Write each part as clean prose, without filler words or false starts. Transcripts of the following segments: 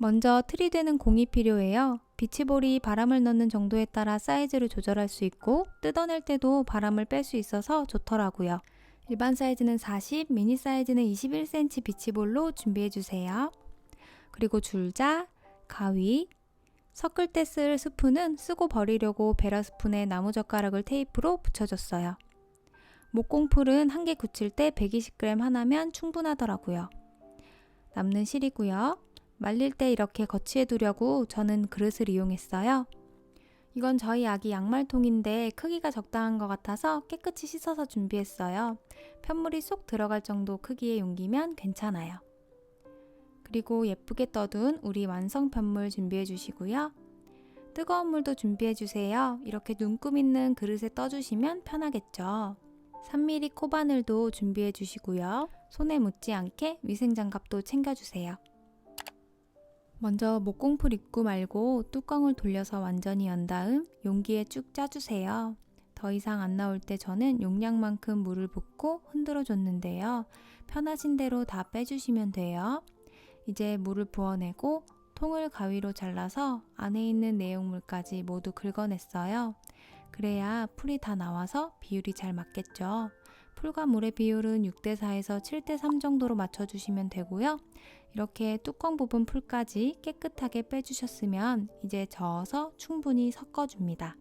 먼저 틀이 되는 공이 필요해요. 비치볼이 바람을 넣는 정도에 따라 사이즈를 조절할 수 있고 뜯어낼 때도 바람을 뺄 수 있어서 좋더라고요. 일반 사이즈는 40, 미니 사이즈는 21cm 비치볼로 준비해주세요. 그리고 줄자, 가위, 섞을 때 쓸 스푼은 쓰고 버리려고 베라 스푼에 나무젓가락을 테이프로 붙여줬어요. 목공풀은 한 개 굳힐 때 120g 하나면 충분하더라고요. 남는 실이고요. 말릴 때 이렇게 거치해 두려고 저는 그릇을 이용했어요. 이건 저희 아기 양말통인데 크기가 적당한 것 같아서 깨끗이 씻어서 준비했어요. 편물이 쏙 들어갈 정도 크기의 용기면 괜찮아요. 그리고 예쁘게 떠둔 우리 완성 편물 준비해 주시고요. 뜨거운 물도 준비해 주세요. 이렇게 눈금 있는 그릇에 떠주시면 편하겠죠. 3mm 코바늘도 준비해 주시고요. 손에 묻지 않게 위생장갑도 챙겨주세요. 먼저 목공풀 입구 말고 뚜껑을 돌려서 완전히 연 다음 용기에 쭉 짜주세요. 더 이상 안 나올 때 저는 용량만큼 물을 붓고 흔들어 줬는데요. 편하신 대로 다 빼주시면 돼요. 이제 물을 부어내고 통을 가위로 잘라서 안에 있는 내용물까지 모두 긁어냈어요. 그래야 풀이 다 나와서 비율이 잘 맞겠죠. 풀과 물의 비율은 6:4에서 7:3 정도로 맞춰주시면 되고요. 이렇게 뚜껑 부분 풀까지 깨끗하게 빼주셨으면 이제 저어서 충분히 섞어줍니다.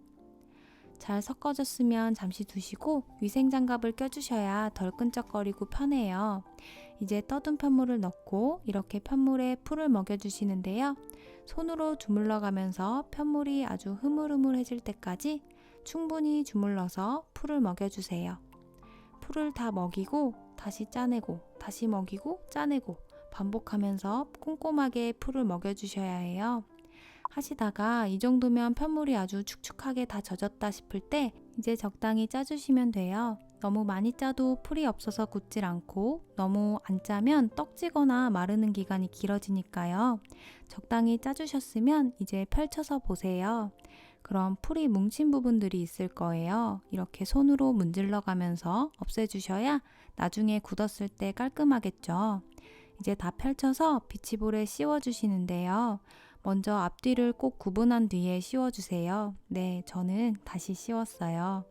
잘 섞어졌으면 잠시 두시고 위생장갑을 껴주셔야 덜 끈적거리고 편해요. 이제 떠둔 편물을 넣고 이렇게 편물에 풀을 먹여주시는데요. 손으로 주물러 가면서 편물이 아주 흐물흐물해질 때까지 충분히 주물러서 풀을 먹여주세요. 풀을 다 먹이고 다시 짜내고 다시 먹이고 짜내고 반복하면서 꼼꼼하게 풀을 먹여주셔야 해요. 하시다가 이 정도면 편물이 아주 축축하게 다 젖었다 싶을 때 이제 적당히 짜주시면 돼요. 너무 많이 짜도 풀이 없어서 굳질 않고 너무 안 짜면 떡지거나 마르는 기간이 길어지니까요. 적당히 짜주셨으면 이제 펼쳐서 보세요. 그럼 풀이 뭉친 부분들이 있을 거예요. 이렇게 손으로 문질러 가면서 없애주셔야 나중에 굳었을 때 깔끔하겠죠. 이제 다 펼쳐서 비치볼에 씌워주시는데요. 먼저 앞뒤를 꼭 구분한 뒤에 씌워주세요. 네, 저는 다시 씌웠어요.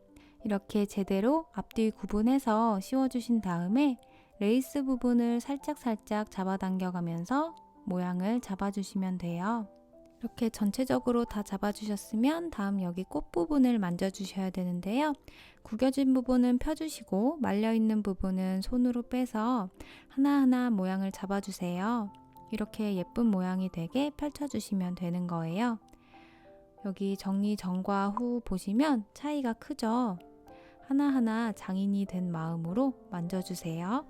이렇게 제대로 앞뒤 구분해서 씌워주신 다음에 레이스 부분을 살짝살짝 잡아당겨가면서 모양을 잡아주시면 돼요. 이렇게 전체적으로 다 잡아주셨으면 다음 여기 꽃 부분을 만져주셔야 되는데요. 구겨진 부분은 펴주시고 말려있는 부분은 손으로 빼서 하나하나 모양을 잡아주세요. 이렇게 예쁜 모양이 되게 펼쳐주시면 되는 거예요. 여기 정리 전과 후 보시면 차이가 크죠? 하나하나 장인이 된 마음으로 만져주세요.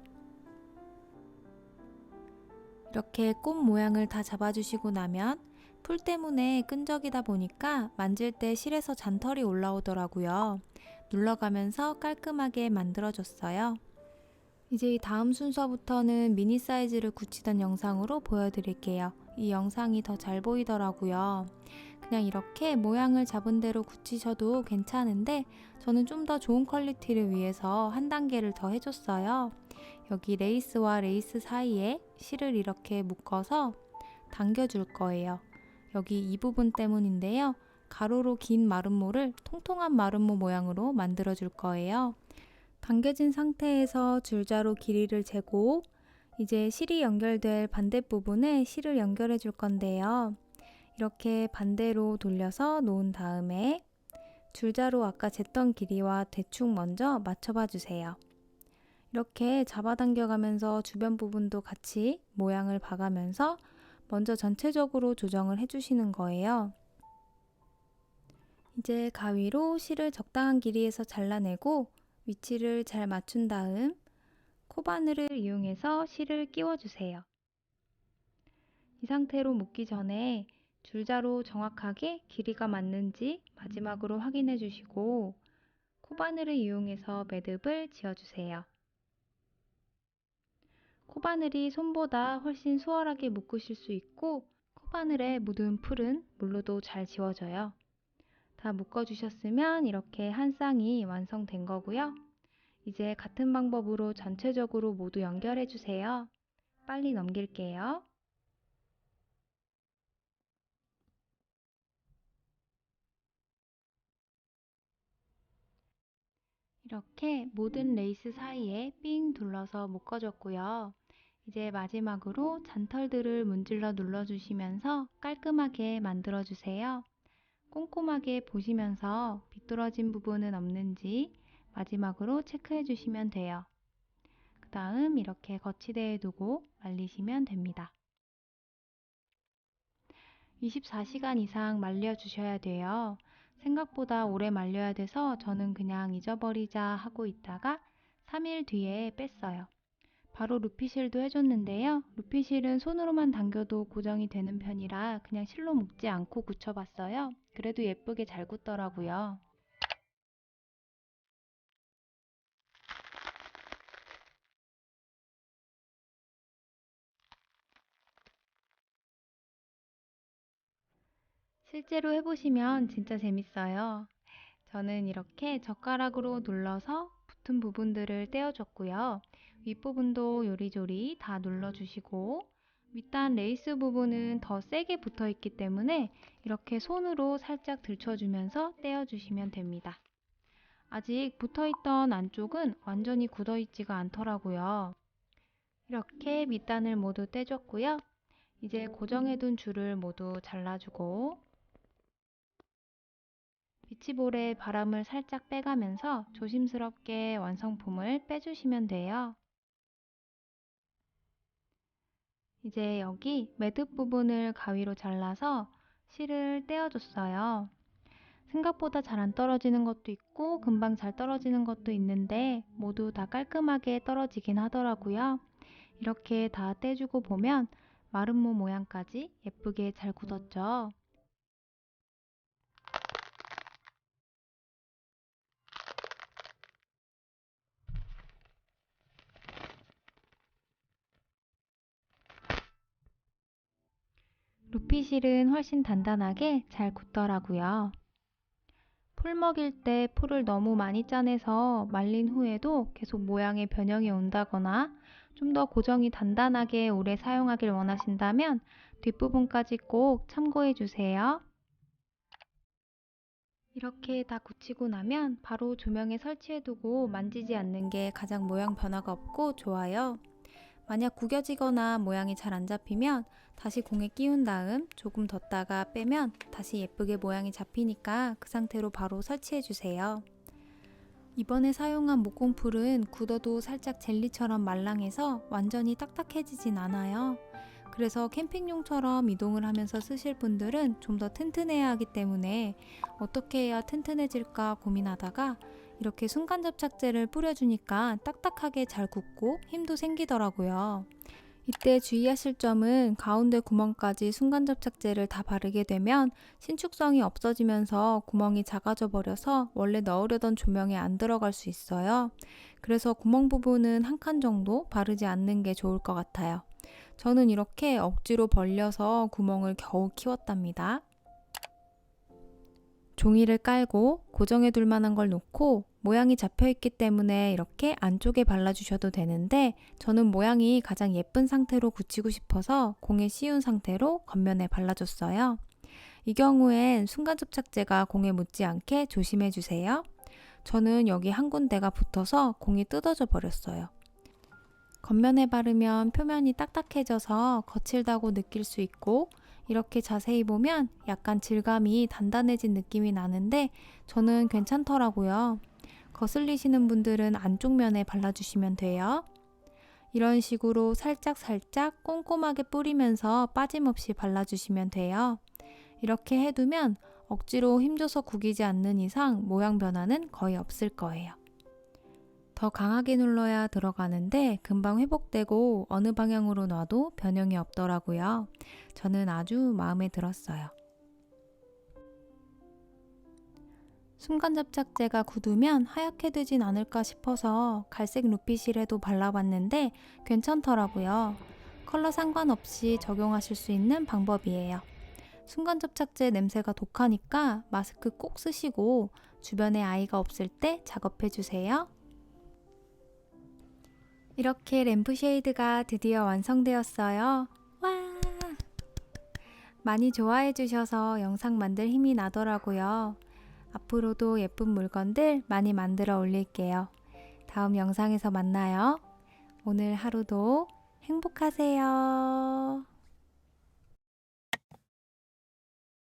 이렇게 꽃 모양을 다 잡아주시고 나면 풀 때문에 끈적이다 보니까 만질 때 실에서 잔털이 올라오더라고요. 눌러가면서 깔끔하게 만들어줬어요. 이제 이 다음 순서부터는 미니 사이즈를 굳히던 영상으로 보여드릴게요. 이 영상이 더 잘 보이더라고요. 그냥 이렇게 모양을 잡은 대로 굳히셔도 괜찮은데 저는 좀 더 좋은 퀄리티를 위해서 한 단계를 더 해줬어요. 여기 레이스와 레이스 사이에 실을 이렇게 묶어서 당겨줄 거예요. 여기 이 부분 때문인데요. 가로로 긴 마름모를 통통한 마름모 모양으로 만들어 줄 거예요. 당겨진 상태에서 줄자로 길이를 재고 이제 실이 연결될 반대 부분에 실을 연결해 줄 건데요. 이렇게 반대로 돌려서 놓은 다음에 줄자로 아까 쟀던 길이와 대충 먼저 맞춰봐 주세요. 이렇게 잡아당겨 가면서 주변 부분도 같이 모양을 봐가면서 먼저 전체적으로 조정을 해주시는 거예요. 이제 가위로 실을 적당한 길이에서 잘라내고 위치를 잘 맞춘 다음 코바늘을 이용해서 실을 끼워주세요. 이 상태로 묶기 전에 줄자로 정확하게 길이가 맞는지 마지막으로 확인해 주시고 코바늘을 이용해서 매듭을 지어주세요. 코바늘이 손보다 훨씬 수월하게 묶으실 수 있고 코바늘에 묻은 풀은 물로도 잘 지워져요. 다 묶어주셨으면 이렇게 한 쌍이 완성된 거고요. 이제 같은 방법으로 전체적으로 모두 연결해 주세요. 빨리 넘길게요. 이렇게 모든 레이스 사이에 삥 둘러서 묶어줬고요. 이제 마지막으로 잔털들을 문질러 눌러주시면서 깔끔하게 만들어주세요. 꼼꼼하게 보시면서 비뚤어진 부분은 없는지 마지막으로 체크해 주시면 돼요. 그 다음 이렇게 거치대에 두고 말리시면 됩니다. 24시간 이상 말려주셔야 돼요. 생각보다 오래 말려야 돼서 저는 그냥 잊어버리자 하고 있다가 3일 뒤에 뺐어요. 바로 루피실도 해줬는데요. 루피실은 손으로만 당겨도 고정이 되는 편이라 그냥 실로 묶지 않고 굳혀봤어요. 그래도 예쁘게 잘 굳더라고요. 실제로 해보시면 진짜 재밌어요. 저는 이렇게 젓가락으로 눌러서 붙은 부분들을 떼어줬고요. 윗부분도 요리조리 다 눌러주시고 윗단 레이스 부분은 더 세게 붙어 있기 때문에 이렇게 손으로 살짝 들쳐주면서 떼어주시면 됩니다. 아직 붙어있던 안쪽은 완전히 굳어있지가 않더라고요. 이렇게 밑단을 모두 떼줬고요. 이제 고정해둔 줄을 모두 잘라주고 비치볼에 바람을 살짝 빼가면서 조심스럽게 완성품을 빼주시면 돼요. 이제 여기 매듭 부분을 가위로 잘라서 실을 떼어줬어요. 생각보다 잘 안 떨어지는 것도 있고 금방 잘 떨어지는 것도 있는데 모두 다 깔끔하게 떨어지긴 하더라고요. 이렇게 다 떼주고 보면 마름모 모양까지 예쁘게 잘 굳었죠. 루피실은 훨씬 단단하게 잘 굳더라고요. 풀 먹일 때 풀을 너무 많이 짜내서 말린 후에도 계속 모양의 변형이 온다거나 좀 더 고정이 단단하게 오래 사용하길 원하신다면 뒷부분까지 꼭 참고해 주세요. 이렇게 다 굳히고 나면 바로 조명에 설치해두고 만지지 않는 게 가장 모양 변화가 없고 좋아요. 만약 구겨지거나 모양이 잘 안 잡히면 다시 공에 끼운 다음 조금 뒀다가 빼면 다시 예쁘게 모양이 잡히니까 그 상태로 바로 설치해 주세요. 이번에 사용한 목공풀은 굳어도 살짝 젤리처럼 말랑해서 완전히 딱딱해지진 않아요. 그래서 캠핑용처럼 이동을 하면서 쓰실 분들은 좀 더 튼튼해야 하기 때문에 어떻게 해야 튼튼해질까 고민하다가 이렇게 순간접착제를 뿌려주니까 딱딱하게 잘 굳고 힘도 생기더라고요. 이때 주의하실 점은 가운데 구멍까지 순간접착제를 다 바르게 되면 신축성이 없어지면서 구멍이 작아져 버려서 원래 넣으려던 조명에 안 들어갈 수 있어요. 그래서 구멍 부분은 한 칸 정도 바르지 않는 게 좋을 것 같아요. 저는 이렇게 억지로 벌려서 구멍을 겨우 키웠답니다. 종이를 깔고 고정해 둘 만한 걸 놓고 모양이 잡혀 있기 때문에 이렇게 안쪽에 발라주셔도 되는데 저는 모양이 가장 예쁜 상태로 굳히고 싶어서 공에 씌운 상태로 겉면에 발라줬어요. 이 경우엔 순간접착제가 공에 묻지 않게 조심해 주세요. 저는 여기 한 군데가 붙어서 공이 뜯어져 버렸어요. 겉면에 바르면 표면이 딱딱해져서 거칠다고 느낄 수 있고 이렇게 자세히 보면 약간 질감이 단단해진 느낌이 나는데 저는 괜찮더라고요. 거슬리시는 분들은 안쪽 면에 발라주시면 돼요. 이런 식으로 살짝 꼼꼼하게 뿌리면서 빠짐없이 발라주시면 돼요. 이렇게 해두면 억지로 힘줘서 구기지 않는 이상 모양 변화는 거의 없을 거예요. 더 강하게 눌러야 들어가는데 금방 회복되고 어느 방향으로 놔도 변형이 없더라고요. 저는 아주 마음에 들었어요. 순간접착제가 굳으면 하얗게 되진 않을까 싶어서 갈색 루피실에도 발라봤는데 괜찮더라고요. 컬러 상관없이 적용하실 수 있는 방법이에요. 순간접착제 냄새가 독하니까 마스크 꼭 쓰시고 주변에 아이가 없을 때 작업해주세요. 이렇게 램프쉐이드가 드디어 완성되었어요. 와! 많이 좋아해 주셔서 영상 만들 힘이 나더라고요. 앞으로도 예쁜 물건들 많이 만들어 올릴게요. 다음 영상에서 만나요. 오늘 하루도 행복하세요.